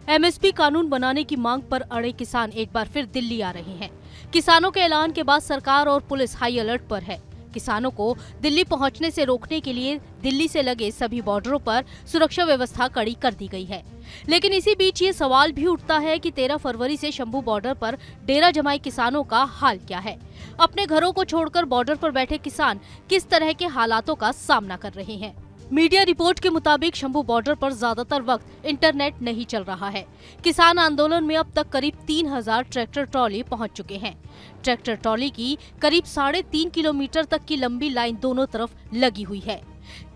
MSP कानून बनाने की मांग पर अड़े किसान एक बार फिर दिल्ली आ रहे हैं। किसानों के ऐलान के बाद सरकार और पुलिस हाई अलर्ट पर है। किसानों को दिल्ली पहुंचने से रोकने के लिए दिल्ली से लगे सभी बॉर्डरों पर सुरक्षा व्यवस्था कड़ी कर दी गई है। लेकिन इसी बीच ये सवाल भी उठता है कि 13 फरवरी से शंभू बॉर्डर पर डेरा जमाए किसानों का हाल क्या है। अपने घरों को छोड़कर बॉर्डर पर बैठे किसान किस तरह के हालातों का सामना कर रहे हैं। मीडिया रिपोर्ट के मुताबिक शंभू बॉर्डर पर ज्यादातर वक्त इंटरनेट नहीं चल रहा है। किसान आंदोलन में अब तक करीब 3000 ट्रैक्टर ट्रॉली पहुंच चुके हैं। ट्रैक्टर ट्रॉली की करीब 3.5 किलोमीटर तक की लंबी लाइन दोनों तरफ लगी हुई है।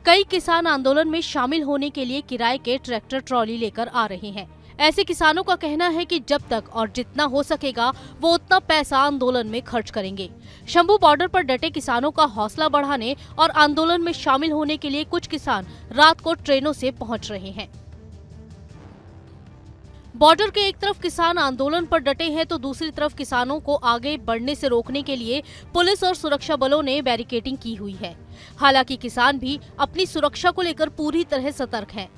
कई किसान आंदोलन में शामिल होने के लिए किराए के ट्रैक्टर ट्रॉली लेकर आ रहे हैं। ऐसे किसानों का कहना है कि जब तक और जितना हो सकेगा वो उतना पैसा आंदोलन में खर्च करेंगे। शंभू बॉर्डर पर डटे किसानों का हौसला बढ़ाने और आंदोलन में शामिल होने के लिए कुछ किसान रात को ट्रेनों से पहुंच रहे हैं। बॉर्डर के एक तरफ किसान आंदोलन पर डटे हैं तो दूसरी तरफ किसानों को आगे बढ़ने से रोकने के लिए पुलिस और सुरक्षा बलों ने बैरिकेडिंग की हुई है। हालांकि किसान भी अपनी सुरक्षा को लेकर पूरी तरह सतर्क हैं।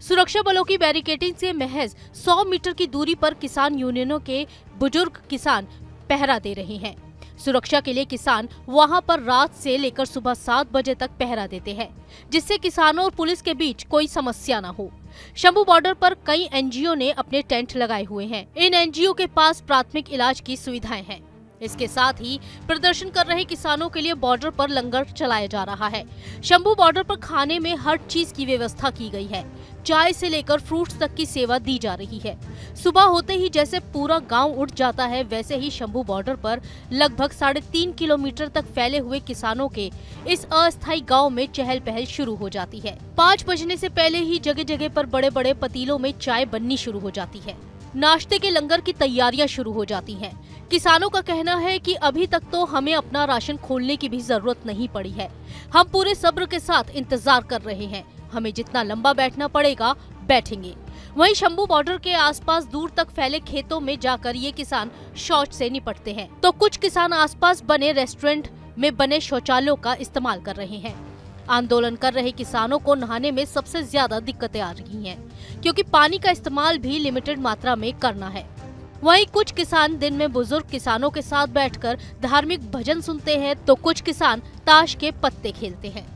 सुरक्षा बलों की बैरिकेडिंग से महज 100 मीटर की दूरी पर किसान यूनियनों के बुजुर्ग किसान पहरा दे रहे हैं। सुरक्षा के लिए किसान वहां पर रात से लेकर सुबह 7 बजे तक पहरा देते हैं, जिससे किसानों और पुलिस के बीच कोई समस्या न हो। शंभू बॉर्डर पर कई एनजीओ ने अपने टेंट लगाए हुए हैं। इन एनजीओ के पास प्राथमिक इलाज की सुविधाएं हैं। इसके साथ ही प्रदर्शन कर रहे किसानों के लिए बॉर्डर पर लंगर चलाया जा रहा है। शंभू बॉर्डर पर खाने में हर चीज की व्यवस्था की गई है। चाय से लेकर फ्रूट्स तक की सेवा दी जा रही है। सुबह होते ही जैसे पूरा गांव उठ जाता है, वैसे ही शंभू बॉर्डर पर लगभग 3.5 किलोमीटर तक फैले हुए किसानों के इस अस्थायी गांव में चहल पहल शुरू हो जाती है। 5 बजने से पहले ही जगह जगह पर बड़े बड़े पतीलों में चाय बननी शुरू हो जाती है। नाश्ते के लंगर की तैयारियां शुरू हो जाती हैं। किसानों का कहना है कि अभी तक तो हमें अपना राशन खोलने की भी जरूरत नहीं पड़ी है। हम पूरे सब्र के साथ इंतजार कर रहे हैं। हमें जितना लंबा बैठना पड़ेगा बैठेंगे। वहीं शंभू बॉर्डर के आसपास दूर तक फैले खेतों में जाकर ये किसान शौच से निपटते हैं, तो कुछ किसान आसपास बने रेस्टोरेंट में बने शौचालयों का इस्तेमाल कर रहे हैं। आंदोलन कर रहे किसानों को नहाने में सबसे ज्यादा दिक्कतें आ रही हैं, क्योंकि पानी का इस्तेमाल भी लिमिटेड मात्रा में करना है। वहीं कुछ किसान दिन में बुजुर्ग किसानों के साथ बैठकर धार्मिक भजन सुनते हैं, तो कुछ किसान ताश के पत्ते खेलते हैं।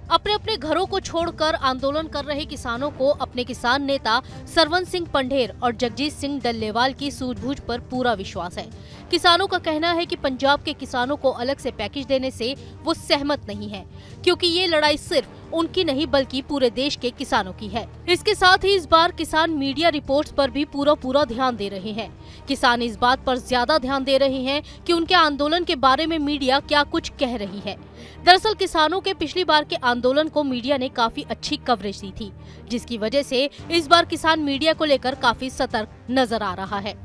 अपने अपने घरों को छोड़कर आंदोलन कर रहे किसानों को अपने किसान नेता सरवन सिंह पंढेर और जगजीत सिंह डल्लेवाल की सूझबूझ पर पूरा विश्वास है। किसानों का कहना है कि पंजाब के किसानों को अलग से पैकेज देने से वो सहमत नहीं है, क्योंकि ये लड़ाई सिर्फ उनकी नहीं बल्कि पूरे देश के किसानों की है। इसके साथ ही इस बार किसान मीडिया रिपोर्ट्स पर भी पूरा ध्यान दे रहे हैं। किसान इस बात पर ज्यादा ध्यान दे रहे हैं कि उनके आंदोलन के बारे में मीडिया क्या कुछ कह रही है। दरअसल किसानों के पिछली बार के आंदोलन को मीडिया ने काफी अच्छी कवरेज दी थी, जिसकी वजह से इस बार किसान मीडिया को लेकर काफी सतर्क नजर आ रहा है।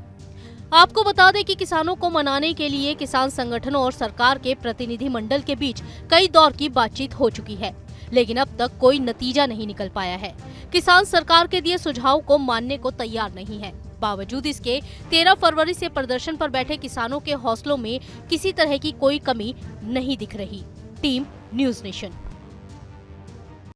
आपको बता दें कि किसानों को मनाने के लिए किसान संगठनों और सरकार के प्रतिनिधि मंडल के बीच कई दौर की बातचीत हो चुकी है, लेकिन अब तक कोई नतीजा नहीं निकल पाया है। किसान सरकार के दिए सुझाव को मानने को तैयार नहीं है। बावजूद इसके 13 फरवरी से प्रदर्शन पर बैठे किसानों के हौसलों में किसी तरह की कोई कमी नहीं दिख रही। Team news nation.